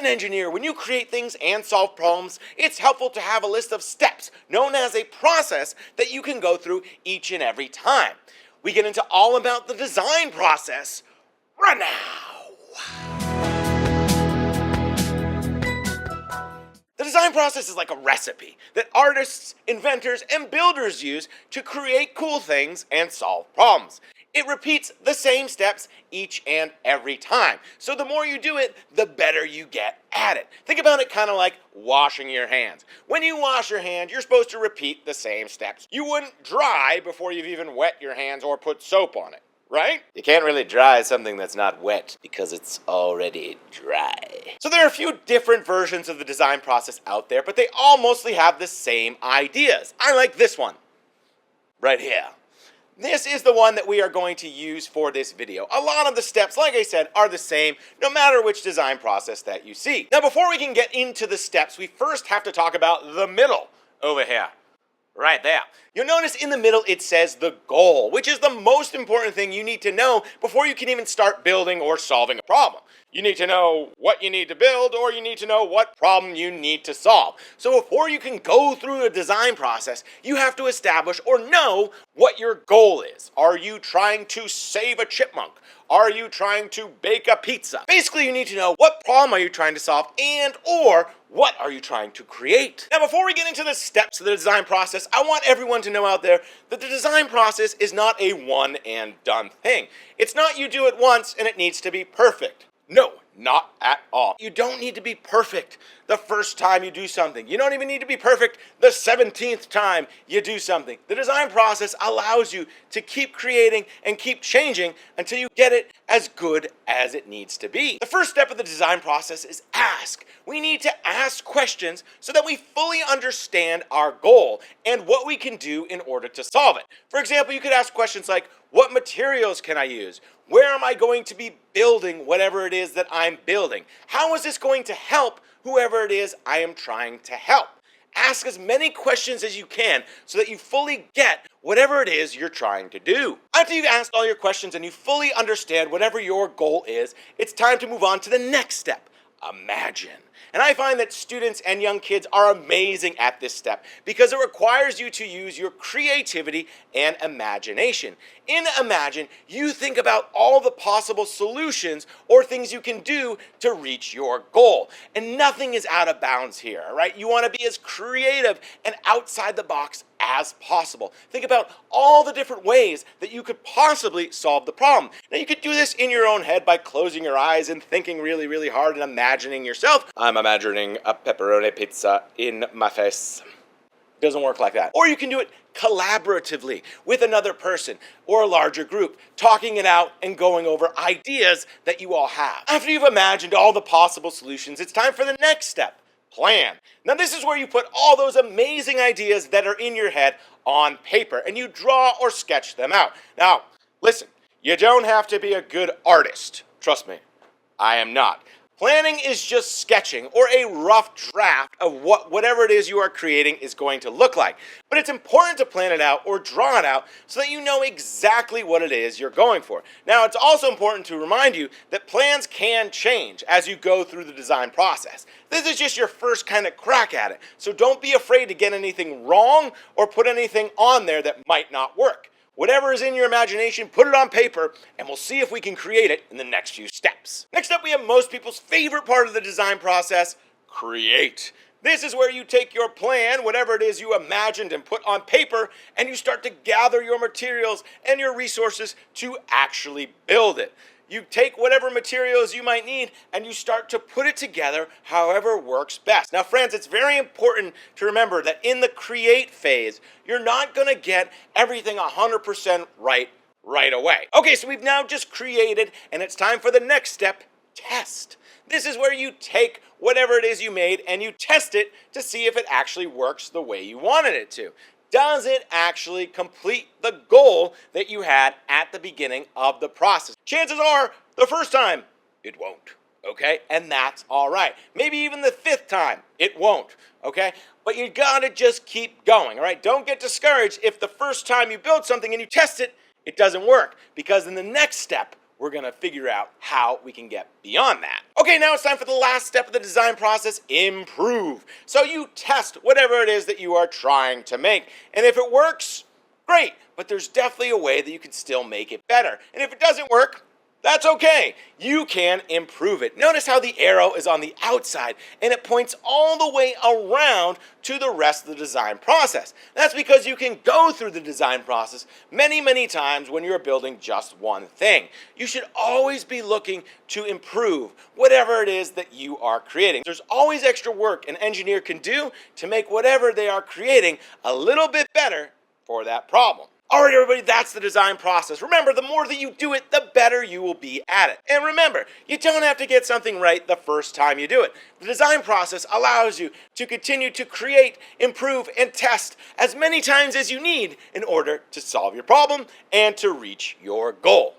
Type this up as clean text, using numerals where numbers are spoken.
an engineer, when you create things and solve problems, it's helpful to have a list of steps, known as a process, that you can go through each and every time. We get into all about the design process right now. The design process is like a recipe that artists, inventors, and builders use to create cool things and solve problems. It repeats the same steps each and every time. So the more you do it, the better you get at it. Think about it kind of like washing your hands. When you wash your hands, you're supposed to repeat the same steps. You wouldn't dry before you've even wet your hands or put soap on it, right? You can't really dry something that's not wet because it's already dry. So there are a few different versions of the design process out there, but they all mostly have the same ideas. I like this one right here. This is the one that we are going to use for this video. A lot of the steps, like I said, are the same no matter which design process that you see. Now, before we can get into the steps, we first have to talk about the middle over here. Right there. You'll notice in the middle it says the goal, which is the most important thing you need to know before you can even start building or solving a problem. You need to know what you need to build, or you need to know what problem you need to solve. So before you can go through the design process, you have to establish or know what your goal is. Are you trying to save a chipmunk? Are you trying to bake a pizza? Basically, you need to know what problem are you trying to solve and or what are you trying to create? Now, before we get into the steps of the design process, I want everyone to know out there that the design process is not a one and done thing. It's not you do it once and it needs to be perfect. No, not at all. You don't need to be perfect the first time you do something. You don't even need to be perfect the 17th time you do something. The design process allows you to keep creating and keep changing until you get it as good as it needs to be. The first step of the design process is ask. We need to ask questions so that we fully understand our goal and what we can do in order to solve it. For example, you could ask questions like, what materials can I use? Where am I going to be building whatever it is that I'm building? How is this going to help whoever it is I am trying to help? Ask as many questions as you can so that you fully get whatever it is you're trying to do. After you've asked all your questions and you fully understand whatever your goal is, it's time to move on to the next step. Imagine. And I find that students and young kids are amazing at this step because it requires you to use your creativity and imagination. In Imagine, you think about all the possible solutions or things you can do to reach your goal. And nothing is out of bounds here, right? You want to be as creative and outside the box as possible. Think about all the different ways that you could possibly solve the problem. Now, you could do this in your own head by closing your eyes and thinking really, really hard and imagining yourself. I'm imagining a pepperoni pizza in my face. Doesn't work like that. Or you can do it collaboratively with another person or a larger group, talking it out and going over ideas that you all have. After you've imagined all the possible solutions, it's time for the next step. Plan. Now, this is where you put all those amazing ideas that are in your head on paper and you draw or sketch them out. Now, listen, you don't have to be a good artist. Trust me, I am not. Planning is just sketching or a rough draft of whatever it is you are creating is going to look like. But it's important to plan it out or draw it out so that you know exactly what it is you're going for. Now, it's also important to remind you that plans can change as you go through the design process. This is just your first kind of crack at it, so don't be afraid to get anything wrong or put anything on there that might not work. Whatever is in your imagination, put it on paper, and we'll see if we can create it in the next few steps. Next up, we have most people's favorite part of the design process, create. This is where you take your plan, whatever it is you imagined and put on paper, and you start to gather your materials and your resources to actually build it. You take whatever materials you might need and you start to put it together however works best. Now, friends, it's very important to remember that in the create phase, you're not going to get everything 100% right away. Okay, so we've now just created and it's time for the next step, test. This is where you take whatever it is you made and you test it to see if it actually works the way you wanted it to. Does it actually complete the goal that you had at the beginning of the process? Chances are, the first time, it won't, okay? And that's all right. Maybe even the 5th time, it won't, okay? But you gotta just keep going, all right? Don't get discouraged if the first time you build something and you test it, it doesn't work. Because in the next step, we're going to figure out how we can get beyond that. Okay, now it's time for the last step of the design process, improve. So you test whatever it is that you are trying to make. And if it works, great. But there's definitely a way that you can still make it better. And if it doesn't work, that's okay. You can improve it. Notice how the arrow is on the outside and it points all the way around to the rest of the design process. That's because you can go through the design process many, many times when you're building just one thing. You should always be looking to improve whatever it is that you are creating. There's always extra work an engineer can do to make whatever they are creating a little bit better for that problem. Alright everybody, that's the design process. Remember, the more that you do it, the better you will be at it. And remember, you don't have to get something right the first time you do it. The design process allows you to continue to create, improve, and test as many times as you need in order to solve your problem and to reach your goal.